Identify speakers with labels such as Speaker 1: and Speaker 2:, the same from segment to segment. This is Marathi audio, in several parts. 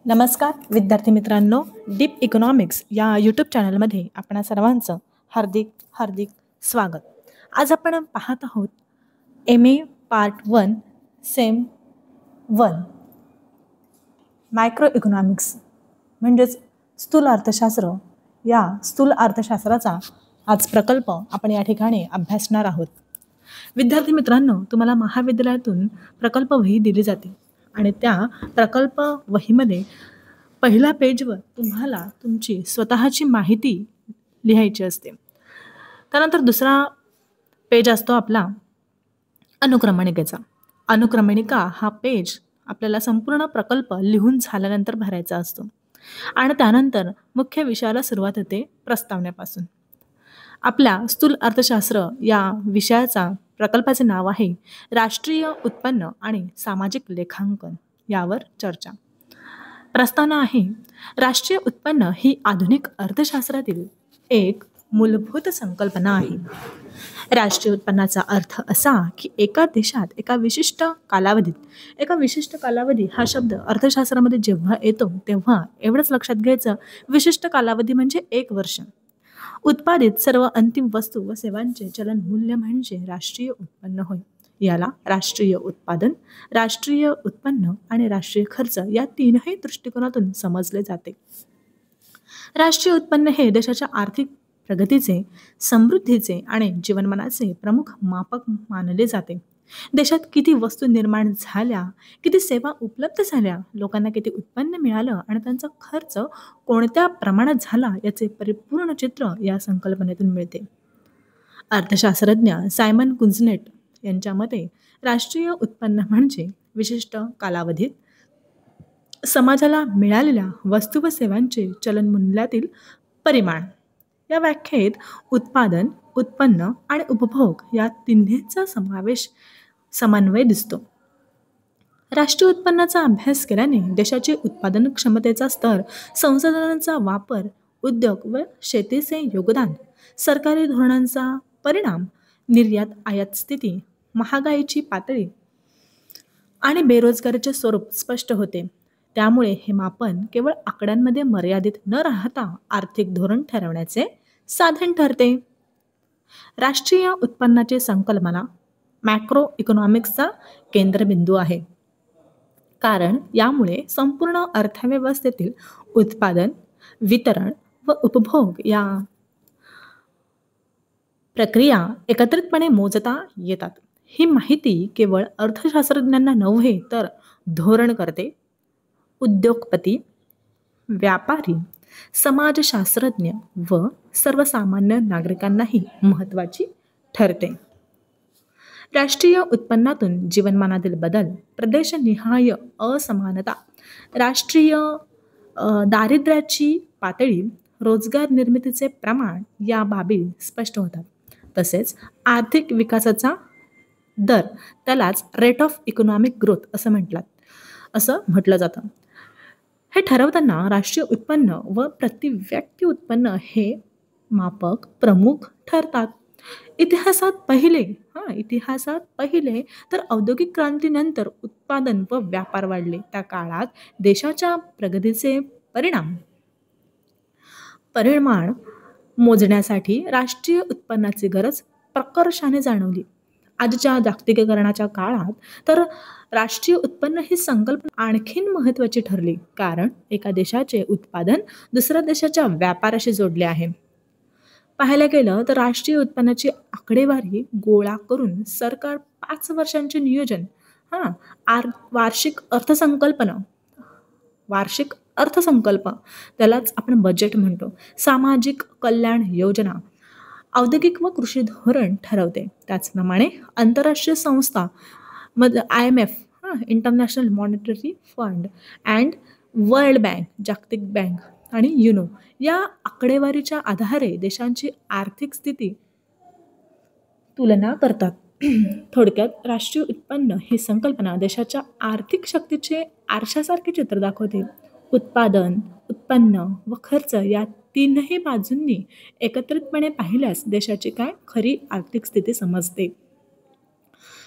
Speaker 1: नमस्कार विद्यार्थी मित्रांनो, डीप इकॉनॉमिक्स या यूट्यूब चॅनलमध्ये आपणा सर्वांचं हार्दिक हार्दिक स्वागत. आज आपण पाहत आहोत MA part 1 same 1 micro economics म्हणजेच स्थूल अर्थशास्त्र. या स्थूल अर्थशास्त्राचा आज प्रकल्प आपण या ठिकाणी अभ्यासणार आहोत. विद्यार्थी मित्रांनो, तुम्हाला महाविद्यालयातून प्रकल्प वही दिली जाते आणि त्या प्रकल्प वहीमध्ये पहिल्या पेजवर तुम्हाला तुमची स्वतःची माहिती लिहायची असते. त्यानंतर दुसरा पेज असतो आपला अनुक्रमणिकेचा. अनुक्रमणिका हा पेज आपल्याला संपूर्ण प्रकल्प लिहून झाल्यानंतर भरायचा असतो आणि त्यानंतर मुख्य विषयाला सुरुवात होते प्रस्तावनेपासून. आपल्या स्थूल अर्थशास्त्र या विषयाचा प्रकल्पाचे नाव आहे राष्ट्रीय उत्पन्न आणि सामाजिक लेखांकन. यावर चर्चा. प्रस्तावना आहे, राष्ट्रीय उत्पन्न ही आधुनिक अर्थशास्त्रातील एक मूलभूत संकल्पना आहे. राष्ट्रीय उत्पन्नाचा अर्थ असा की एका देशात एका विशिष्ट कालावधी हा शब्द अर्थशास्त्रामध्ये जेव्हा येतो तेव्हा एवढंच लक्षात घ्यायचं, विशिष्ट कालावधी म्हणजे 1 वर्ष. उत्पादित सर्व अंतिम वस्तू व सेवांचे चलन मूल्य म्हणजे राष्ट्रीय उत्पन्न होय. याला राष्ट्रीय उत्पादन, राष्ट्रीय उत्पन्न आणि राष्ट्रीय खर्च या तीनही दृष्टिकोनातून समजले जाते. राष्ट्रीय उत्पन्न हे देशाच्या आर्थिक प्रगतीचे, समृद्धीचे आणि जीवनमानाचे प्रमुख मापक मानले जाते. देशात किती वस्तू निर्माण झाल्या, किती सेवा उपलब्ध झाल्या, लोकांना किती उत्पन्न मिळालं आणि त्यांचा खर्च कोणत्या प्रमाणात झाला याचे परिपूर्ण चित्र या संकल्पनेतून मिळते. अर्थशास्त्रज्ञ सायमन कुझनेट यांच्या मते राष्ट्रीय उत्पन्न म्हणजे विशिष्ट कालावधीत समाजाला मिळालेल्या वस्तू व सेवांचे चलनमूल्यातील परिमाण. या व्याख्येत उत्पादन, उत्पन्न आणि उपभोग या तिन्हीचा समन्वय दिसतो. राष्ट्रीय उत्पन्नाचा अभ्यास केल्याने देशाचे उत्पादन क्षमतेचा स्तर, संसाधनांचा वापर, उद्योग व शेतीचे योगदान, सरकारी धोरणांचा परिणाम, निर्यात आयात स्थिती, महागाईची पातळी आणि बेरोजगारीचे स्वरूप स्पष्ट होते. त्यामुळे हे मापन केवळ आकड्यांमध्ये मर्यादित न राहता आर्थिक धोरण ठरवण्याचे साधन ठरते. राष्ट्रीय उत्पन्नाची संकल्पना मॅक्रो इकॉनॉमिक्सचा केंद्रबिंदू आहे, कारण यामुळे संपूर्ण अर्थव्यवस्थेतील उत्पादन, वितरण व उपभोग या प्रक्रिया एकत्रितपणे मोजता येतात. ही माहिती केवळ अर्थशास्त्रज्ञांना नव्हे तर धोरणकर्ते, उद्योगपती, व्यापारी, समाजशास्त्रज्ञ व सर्वसामान्य नागरिकांनाही महत्त्वाची ठरते. राष्ट्रीय उत्पन्नातून जीवनमानातील बदल, प्रदेशनिहाय असमानता, राष्ट्रीय दारिद्र्याची पातळी, रोजगार निर्मितीचे प्रमाण या बाबी स्पष्ट होतात. तसेच आर्थिक विकासाचा दर, त्यालाच रेट ऑफ इकॉनॉमिक ग्रोथ असं म्हटलं जातं. हे ठरवताना राष्ट्रीय उत्पन्न व प्रतिव्यक्ती उत्पन्न हे मापक प्रमुख ठरतात. इतिहासात पहिले तर औद्योगिक क्रांतीनंतर उत्पादन व व्यापार वाढले. त्या काळात देशाच्या प्रगतीचे परिमाण मोजण्यासाठी राष्ट्रीय उत्पन्नाची गरज प्रकर्षाने जाणवली. आजच्या जागतिकीकरणाच्या काळात तर राष्ट्रीय उत्पन्न ही संकल्पना आणखीन महत्त्वाची ठरली, कारण एका देशाचे उत्पादन दुसऱ्या देशाच्या व्यापाराशी जोडले आहे. पाहायला गेलं तर राष्ट्रीय उत्पन्नाची आकडेवारी गोळा करून सरकार 5 वर्षांचे नियोजन, वार्षिक अर्थसंकल्प त्यालाच आपण बजेट म्हणतो, सामाजिक कल्याण योजना, औद्योगिक व कृषी धोरण ठरवते. त्याचप्रमाणे आंतरराष्ट्रीय संस्था IMF, international monetary fund and world bank, जागतिक बँक आणि युनो या आकडेवारीच्या आधारे देशांची आर्थिक स्थिती तुलना करतात. थोडक्यात राष्ट्रीय उत्पन्न ही संकल्पना देशाच्या आर्थिक शक्तीचे आरशासारखे चित्र दाखवते. उत्पादन, उत्पन्न व खर्च या तीनही बाजूंनी एकत्रितपणे पाहिल्यास देशाची खरी आर्थिक स्थिती समजते.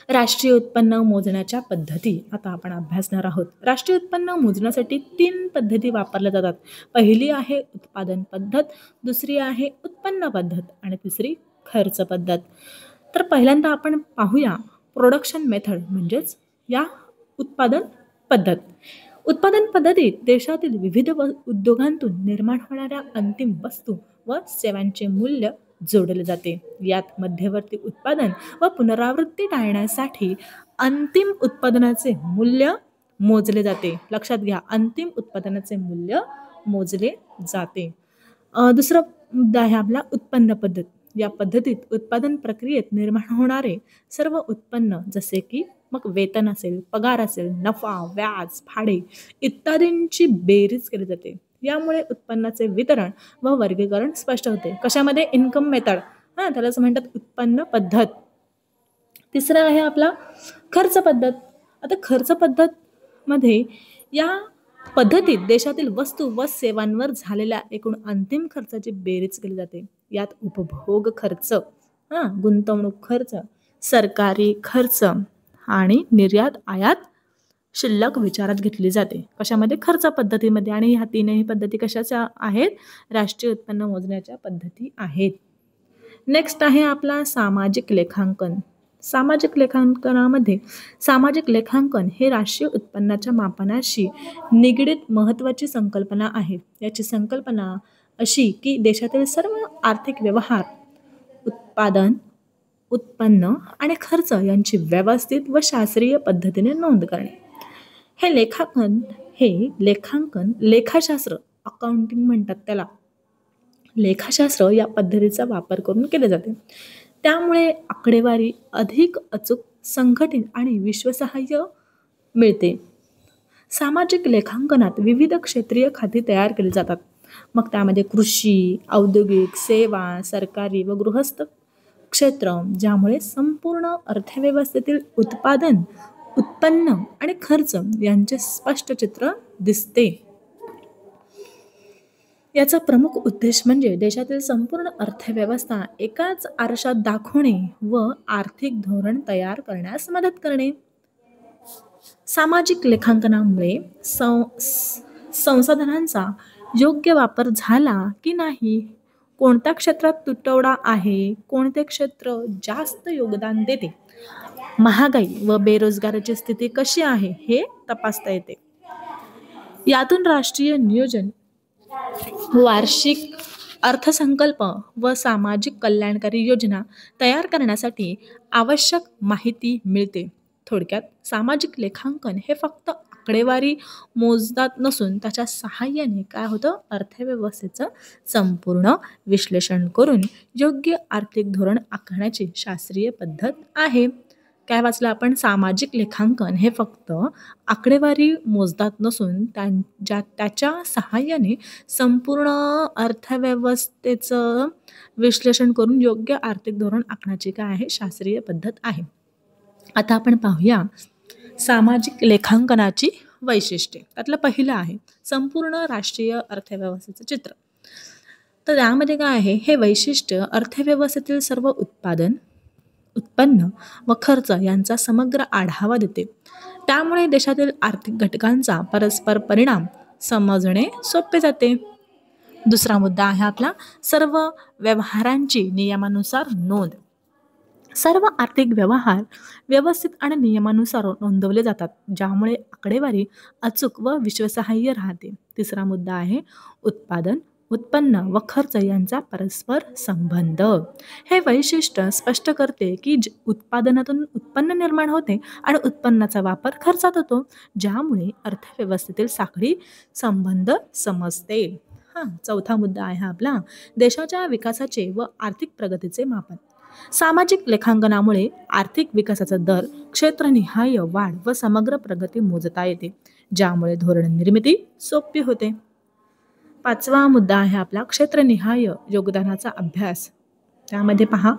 Speaker 1: राष्ट्रीय उत्पन्न मोजण्याच्या पद्धती आता आपण अभ्यासणार आहोत. राष्ट्रीय उत्पन्न मोजण्यासाठी 3 पद्धती वापरल्या जातात. पहिली आहे उत्पादन पद्धत, दुसरी आहे उत्पन्न पद्धत आणि तिसरी खर्च पद्धत. तर पहिल्यांदा आपण पाहूया प्रोडक्शन मेथड म्हणजेच या उत्पादन पद्धत. उत्पादन पद्धतीत देशातील विविध उद्योगांतून निर्माण होणाऱ्या अंतिम वस्तू व सेवांचे मूल्य जोडले जाते. यात मध्यवर्ती उत्पादन व पुनरावृत्ती टाळण्यासाठी अंतिम उत्पादनाचे मूल्य मोजले जाते. लक्षात घ्या, अंतिम उत्पादनाचे मूल्य मोजले जाते. दुसरा मुद्दा आहे आपला उत्पन्न पद्धत. या पद्धतीत उत्पादन प्रक्रियेत निर्माण होणारे सर्व उत्पन्न जसे की मग वेतन असेल, पगार असेल, नफा, व्याज, भाडे इत्यादींची बेरीज केली जाते. यामुळे उत्पन्नाचे वितरण व वर्गीकरण स्पष्ट होते. कशामध्ये? इन्कम मेथड, त्यालाच म्हणतात उत्पन्न पद्धत. तिसरा आहे आपला खर्च पद्धत. आता खर्च पद्धत मध्ये या पद्धतीत देशातील वस्तू व सेवांवर झालेल्या एकूण अंतिम खर्चाची बेरीज केली जाते. यात उपभोग खर्च, गुंतवणूक खर्च, सरकारी खर्च आणि निर्यात आयात शिल्लक विचारात घेतली जाते. कशामध्ये? खर्च पद्धतीमध्ये. आणि ह्या तीनही पद्धती कशाच्या आहेत? राष्ट्रीय उत्पन्न मोजण्याच्या पद्धती आहेत. नेक्स्ट आहे आपला सामाजिक लेखांकन. सामाजिक लेखांकनामध्ये सामाजिक लेखांकन हे राष्ट्रीय उत्पन्नाच्या मापनाशी निगडीत महत्त्वाची संकल्पना आहे. याची संकल्पना अशी की देशातील सर्व आर्थिक व्यवहार, उत्पादन, उत्पन्न आणि खर्च यांची व्यवस्थित व शास्त्रीय पद्धतीने नोंद करणे. हे लेखांकन लेखाशास्त्र, अकाउंटिंग म्हणतात त्याला, लेखाशास्त्र या पद्धतीचा वापर करून केले जाते. त्यामुळे आकडेवारी अधिक अचूक, संघटित आणि विश्वासार्ह मिळते. सामाजिक लेखांकनात विविध क्षेत्रीय खाती तयार केली जातात. मग त्यामध्ये कृषी, औद्योगिक, सेवा, सरकारी व गृहस्थ क्षेत्र, ज्यामुळे संपूर्ण अर्थव्यवस्थेतील उत्पादन, उत्पन्न आणि खर्च यांचे स्पष्ट चित्र दिसते. याचा प्रमुख उद्देश म्हणजे देशातील संपूर्ण अर्थव्यवस्था एकाच आरशात दाखवणे व आर्थिक धोरण तयार करण्यास मदत करणे. सामाजिक लेखांकनामुळे संसाधनांचा योग्य वापर झाला की नाही, कोणत्या क्षेत्रात तुटवडा आहे, कोणते क्षेत्र जास्त योगदान देते, महागाई व बेरोजगाराची स्थिती कशी आहे हे तपासता येते. यातून राष्ट्रीय नियोजन, वार्षिक अर्थसंकल्प व सामाजिक कल्याणकारी योजना तयार करण्यासाठी आवश्यक माहिती मिळते. थोडक्यात सामाजिक लेखांकन हे फक्त आकडेवारी मोजदात नसून त्याच्या सहाय्याने काय होतं, अर्थव्यवस्थेचं संपूर्ण विश्लेषण करून योग्य आर्थिक धोरण आखण्याची शास्त्रीय पद्धत आहे. काय वाचलं आपण? सामाजिक लेखांकन हे फक्त आकडेवारी मोजदात नसून त्याच्या सहाय्याने संपूर्ण अर्थव्यवस्थेचं विश्लेषण करून योग्य आर्थिक धोरण आखण्याची काय आहे, शास्त्रीय पद्धत आहे. आता आपण पाहूया सामाजिक लेखांकनाची वैशिष्ट्ये. त्यातलं पहिलं आहे संपूर्ण राष्ट्रीय अर्थव्यवस्थेचं चित्र. तर यामध्ये काय आहे, हे वैशिष्ट्य अर्थव्यवस्थेतील सर्व उत्पादन, उत्पन्न व खर्च यांचा समग्र आढावा देते. त्यामुळे देशातील आर्थिक घटकांचा परस्पर परिणाम समजणे सोपे जाते. दुसरा मुद्दा आहे आपला सर्व व्यवहारांची नियमानुसार नोंद. सर्व आर्थिक व्यवहार व्यवस्थित आणि नियमानुसार नोंदवले जातात, ज्यामुळे आकडेवारी अचूक व विश्वासार्ह राहते. तिसरा मुद्दा आहे उत्पादन, उत्पन्न व खर्च यांचा परस्पर संबंध. हे वैशिष्ट्य स्पष्ट करते की उत्पादनातून उत्पन्न निर्माण होते आणि उत्पन्नाचा वापर खर्चात होतो, ज्यामुळे अर्थव्यवस्थेतील साखळी संबंध समजते. चौथा मुद्दा आहे आपला देशाच्या विकासाचे व आर्थिक प्रगतीचे मापन. सामाजिक लेखांकनामुळे आर्थिक विकासाचा दर, क्षेत्रनिहाय वाढ व समग्र प्रगती मोजता येते, ज्यामुळे धोरण निर्मिती सोपी होते. पाचवा मुद्दा आहे आपला क्षेत्रनिहाय योगदानाचा अभ्यास. त्यामध्ये पहा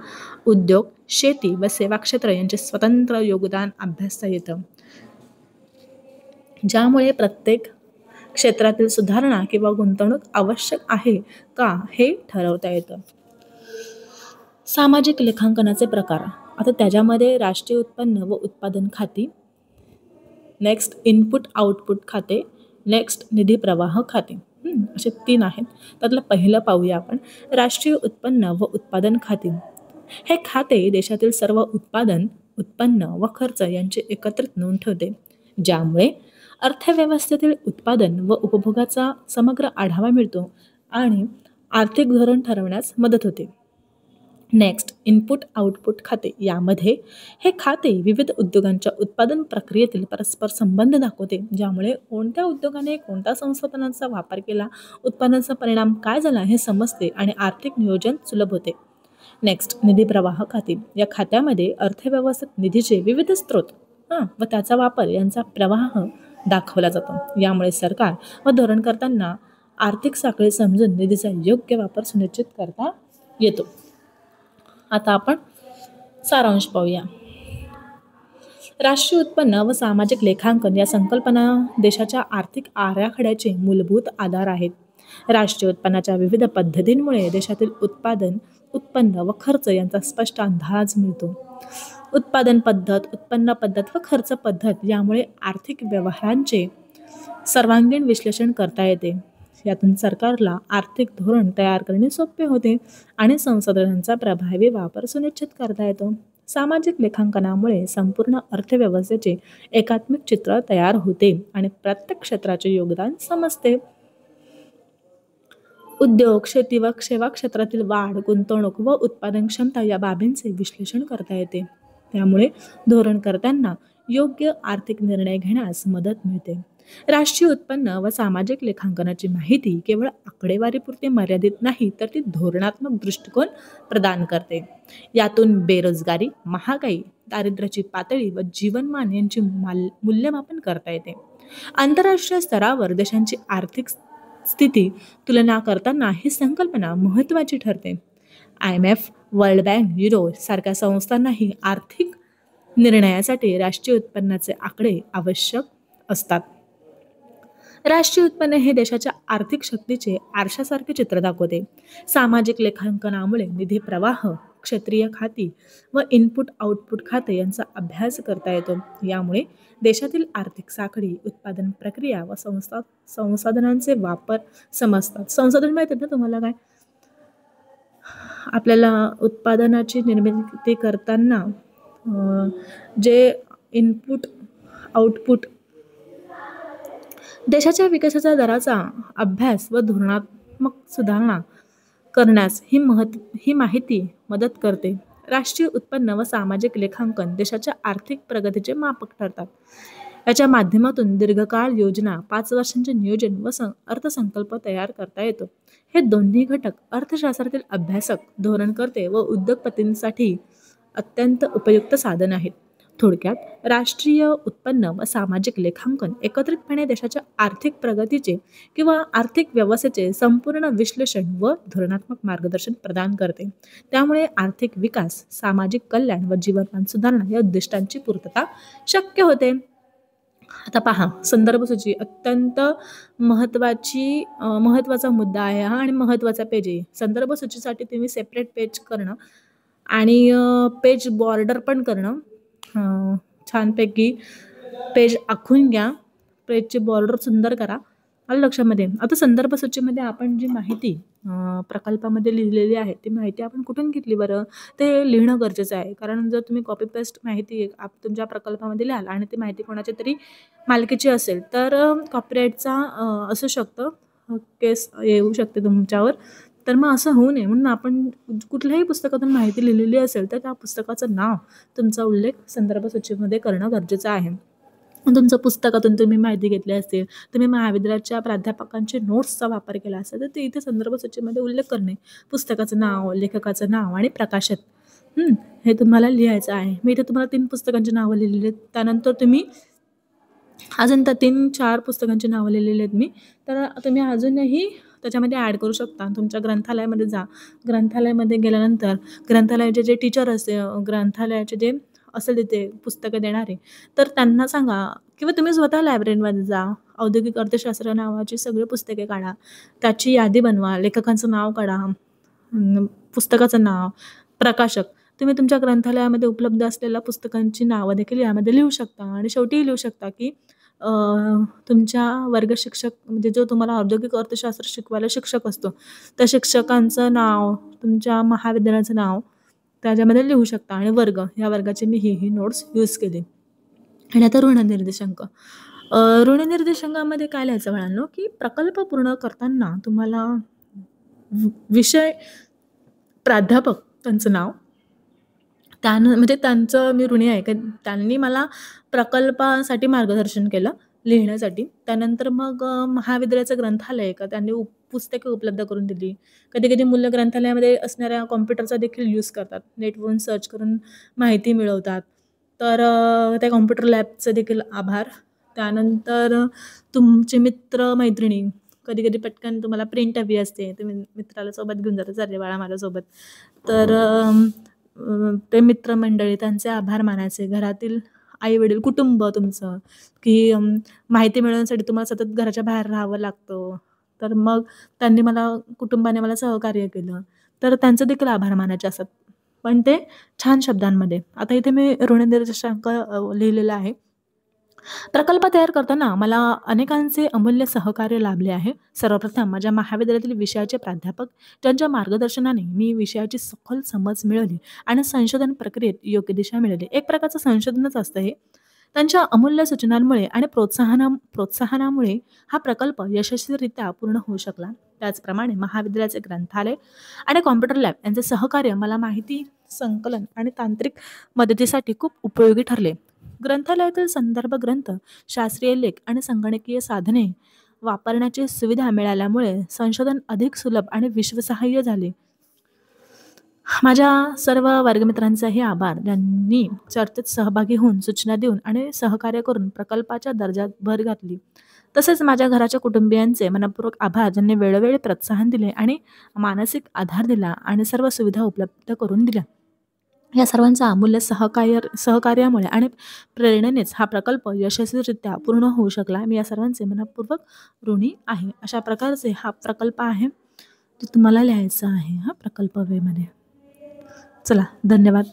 Speaker 1: उद्योग, शेती व सेवा क्षेत्र यांचे स्वतंत्र योगदान अभ्यासता येतं, ज्यामुळे प्रत्येक क्षेत्रातील सुधारणा किंवा गुंतवणूक आवश्यक आहे का हे ठरवता येतं. सामाजिक लेखांकनाचे प्रकार. आता त्याच्यामध्ये राष्ट्रीय उत्पन्न व उत्पादन खाती, नेक्स्ट इनपुट आउटपुट खाते, नेक्स्ट निधी प्रवाह खाते, असे 3 आहेत. त्यातलं पहिलं पाहूया आपण. राष्ट्रीय उत्पन्न व उत्पादन खाते. हे खाते देशातील सर्व उत्पादन, उत्पन्न व खर्च यांची एकत्रित नोंद ठेवते, ज्यामुळे अर्थव्यवस्थेतील उत्पादन व उपभोगाचा समग्र आढावा मिळतो आणि आर्थिक धोरण ठरवण्यास मदत होते. नेक्स्ट इनपुट आउटपुट खाते. यामध्ये हे खाते विविध उद्योगांच्या उत्पादन प्रक्रियेतील परस्पर संबंध दाखवते, ज्यामुळे कोणत्या उद्योगाने कोणत्या संसाधनांचा वापर केला, उत्पादनाचा परिणाम काय झाला हे समजते आणि आर्थिक नियोजन सुलभ होते. नेक्स्ट निधी प्रवाह खाते. या खात्यामध्ये अर्थव्यवस्थेत निधीचे विविध स्रोत व त्याचा वापर यांचा प्रवाह दाखवला जातो. यामुळे सरकार व धोरणकर्त्यांना आर्थिक साखळी समजून निधीचा योग्य वापर सुनिश्चित करता येतो. आता आपण सारांश पाहूया. राष्ट्रीय उत्पन्न व सामाजिक लेखांकन या संकल्पना देशाच्या आर्थिक आराखड्याचे मूलभूत आधार आहेत. राष्ट्रीय उत्पन्नाच्या विविध पद्धतींमुळे देशातील उत्पादन, उत्पन्न व खर्च यांचा स्पष्ट अंदाज मिळतो. उत्पादन पद्धत, उत्पन्न पद्धत व खर्च पद्धत यामुळे आर्थिक व्यवहारांचे सर्वांगीण विश्लेषण करता येते. यातून सरकारला आर्थिक धोरण तयार करणे सोपे होते आणि संसाधनांचा प्रभावी वापर सुनिश्चित करता येतो. सामाजिक लेखांकनामुळे संपूर्ण अर्थव्यवस्थेचे एकात्मिक चित्र तयार होते आणि प्रत्येक क्षेत्राचे योगदान समजते. उद्योग, शेती व सेवा क्षेत्रातील वाढ, गुंतवणूक व उत्पादन क्षमता या बाबींचे विश्लेषण करता येते. त्यामुळे धोरणकर्त्यांना योग्य आर्थिक निर्णय घेण्यास मदत मिळते. राष्ट्रीय उत्पन्न व सामाजिक लेखांकनाची माहिती केवळ आकडेवारीपुरती मर्यादित नाही, तर ती धोरणात्मक दृष्टिकोन प्रदान करते. यातून बेरोजगारी, महागाई, दारिद्र्याची पातळी व जीवनमान यांचे मूल्यमापन करता येते. आंतरराष्ट्रीय स्तरावर देशांची आर्थिक स्थिती तुलना करताना ही संकल्पना महत्त्वाची ठरते. IMF, वर्ल्ड बँक, युरो सारख्या संस्थांनाही आर्थिक निर्णयासाठी राष्ट्रीय उत्पन्नाचे आकडे आवश्यक असतात. राष्ट्रीय उत्पन्न हे देशाच्या आर्थिक शक्तीचे आरशासारखे चित्र दाखवते. सामाजिक लेखांकनामुळे निधी प्रवाह, क्षेत्रीय खाती व इनपुट आउटपुट खाते यांचा अभ्यास करता येतो. यामुळे देशातील आर्थिक साखळी, उत्पादन प्रक्रिया व संसाधनांचे वापर समजतात. संसाधन माहिती आहे ना तुम्हाला काय? आपल्याला उत्पादनाची निर्मिती करताना जे इनपुट आउटपुट देशाच्या विकासाच्या दराचा अभ्यास व धोरणात्मक सुधारणा करण्यास ही माहिती मदत करते. राष्ट्रीय उत्पन्न व सामाजिक लेखांकन देशाच्या आर्थिक प्रगतीचे मापक ठरतात. याच्या माध्यमातून दीर्घकाळ योजना, 5 वर्षांचे नियोजन व अर्थसंकल्प तयार करता येतो. हे दोन्ही घटक अर्थशास्त्रातील अभ्यासक, धोरणकर्ते व उद्योगपतींसाठी अत्यंत उपयुक्त साधन आहेत. थोडक्यात राष्ट्रीय उत्पन्न व सामाजिक लेखांकन एकत्रितपणे देशाच्या आर्थिक प्रगतीचे किंवा आर्थिक व्यवस्थेचे संपूर्ण विश्लेषण व धोरणात्मक मार्गदर्शन प्रदान करते. त्यामुळे आर्थिक विकास, सामाजिक कल्याण व जीवनमान सुधारणा या उद्दिष्टांची पूर्तता शक्य होते. आता पहा, संदर्भ सूची अत्यंत महत्त्वाचा मुद्दा आहे हा आणि महत्त्वाचा पेज आहे. संदर्भ सूचीसाठी तुम्ही सेपरेट पेज करणं आणि पेज बॉर्डर पण करणं, छानपैकी पेज आखून घ्या, पेजची बॉर्डर सुंदर करा, आलं लक्षामध्ये. आता संदर्भ सूचीमध्ये आपण जी माहिती प्रकल्पामध्ये लिहिलेली आहे ती माहिती आपण कुठून घेतली बरं, ते लिहिणं गरजेचं आहे. कारण जर तुम्ही कॉपी पेस्ट माहिती तुमच्या प्रकल्पामध्ये लिहाल आणि ती माहिती कोणाच्या तरी मालकीची असेल तर कॉपीराईटचा असू शकतं, केस येऊ शकते तुमच्यावर. तर मग असं होऊ नये म्हणून आपण कुठल्याही पुस्तकातून माहिती लिहिलेली असेल तर त्या पुस्तकाचं नाव, तुमचा उल्लेख संदर्भ सूचीमध्ये करणं गरजेचं आहे. तुमचं पुस्तकातून तुम्ही माहिती घेतली असेल, तुम्ही महाविद्यालयाच्या प्राध्यापकांचे नोट्सचा वापर केला असेल तर ते इथे संदर्भ सूचीमध्ये उल्लेख करणे, पुस्तकाचं नाव, लेखकाचं नाव आणि प्रकाशक हे तुम्हाला लिहायचं आहे. मी इथे तुम्हाला 3 पुस्तकांची नावं लिहिलेली आहेत. त्यानंतर तुम्ही अजून त्या 3-4 पुस्तकांची नावं लिहिलेली आहेत मी, तर तुम्ही अजूनही त्याच्यामध्ये ॲड करू शकता. तुमच्या ग्रंथालयामध्ये जा, ग्रंथालयामध्ये गेल्यानंतर ग्रंथालयाचे जे टीचर असते, ग्रंथालयाचे जे असेल तिथे पुस्तकं देणारे, तर त्यांना सांगा किंवा तुम्ही स्वतः लायब्ररीमध्ये जा, औद्योगिक अर्थशास्त्र नावाची सगळी पुस्तके काढा, त्याची यादी बनवा, लेखकांचं नाव काढा, पुस्तकाचं नाव, प्रकाशक, तुम्ही तुमच्या ग्रंथालयामध्ये उपलब्ध असलेल्या पुस्तकांची नावं देखील यामध्ये लिहू शकता आणि शेवटी लिहू शकता की तुमच्या वर्ग शिक्षक म्हणजे जो तुम्हाला औद्योगिक अर्थशास्त्र शिकवायला शिक्षक असतो, त्या शिक्षकांचं नाव, तुमच्या महाविद्यालयाचं नाव त्याच्यामध्ये लिहू शकता आणि वर्ग, या वर्गाची मी ही नोट्स यूज केली. आणि आता ऋणनिर्देशांक. ऋणनिर्देशांकामध्ये काय लिहायचं म्हणालो, की प्रकल्प पूर्ण करताना तुम्हाला विषय, प्राध्यापक त्यांचं नाव, म्हणजे त्यांचं मी ऋणी आहे, कारण त्यांनी मला प्रकल्पासाठी मार्गदर्शन केलं लिहिण्यासाठी. त्यानंतर मग महाविद्यालयाचं ग्रंथालय का त्यांनी पुस्तके उपलब्ध करून दिली. कधी-कधी मुलं ग्रंथालयामध्ये असणाऱ्या कॉम्प्युटरचा देखील यूज करतात. नेटवरून सर्च करून माहिती मिळवतात. तर त्या कॉम्प्युटर लॅबचे देखील आभार. त्यानंतर तुमचे मित्र-मैत्रिणी, कधी-कधी पटकन तुम्हाला प्रिंट हवी असते, तुम्ही मित्राला सोबत घेऊन जाता, "चल रे बाळा माझ्यासोबत." तर ते मित्रमंडळी त्यांचे आभार मानायचे. घरातील आई-वडील, कुटुंब तुमचं, की माहिती मिळवण्यासाठी तुम्हाला सतत घराच्या बाहेर राहावं लागतं. तर मग कुटुंबाने मला सहकार्य केलं. तर त्यांचे देखील आभार मानायचे असतात. पण ते छान शब्दांमध्ये. आता इथे मी ऋणनिर्देशांक लिहिलेला आहे. प्रकल्प तयार करताना मला अनेकांचे अमूल्य सहकार्य लाभले आहे. सर्वप्रथम माझ्या महाविद्यालयातील विषयाचे प्राध्यापक, ज्यांच्या मार्गदर्शनाने मी विषयाची सखोल समज मिळवली आणि संशोधन प्रक्रियेत योग्य दिशा मिळवली. एक प्रकारचं संशोधनच असतं हे. त्यांच्या अमूल्य सूचनांमुळे आणि प्रोत्साहनामुळे हा प्रकल्प यशस्वीरित्या पूर्ण होऊ शकला. त्याचप्रमाणे महाविद्यालयाचे ग्रंथालय आणि कॉम्प्युटर लॅब यांचे सहकार्य मला माहिती संकलन आणि तांत्रिक मदतीसाठी खूप उपयोगी ठरले. ग्रंथालयातील संदर्भ ग्रंथ, शास्त्रीय लेख आणि संगणकीय साधने वापरण्याची सुविधा मिळाल्यामुळे संशोधन अधिक सुलभ आणि विश्वासार्ह झाले. माझ्या सर्व वर्गमित्रांचाही आभार, ज्यांनी चर्चेत सहभागी होऊन सूचना देऊन आणि सहकार्य करून प्रकल्पाच्या दर्जात भर घातली. तसेच माझ्या घराच्या कुटुंबियांचे मनःपूर्वक आभार, ज्यांनी वेळोवेळी प्रोत्साहन दिले आणि मानसिक आधार दिला आणि सर्व सुविधा उपलब्ध करून दिल्या. या सर्वांचा अमूल्य सहकार्यामुळे आणि प्रेरणेनेच हा प्रकल्प यशस्वीरित्या पूर्ण होऊ शकला. मी या सर्वांचे मनःपूर्वक ऋणी आहे. अशा प्रकारचे हा प्रकल्प आहे, जो तुम्हाला लिहायचा आहे प्रकल्प वेमध्ये. चला, धन्यवाद.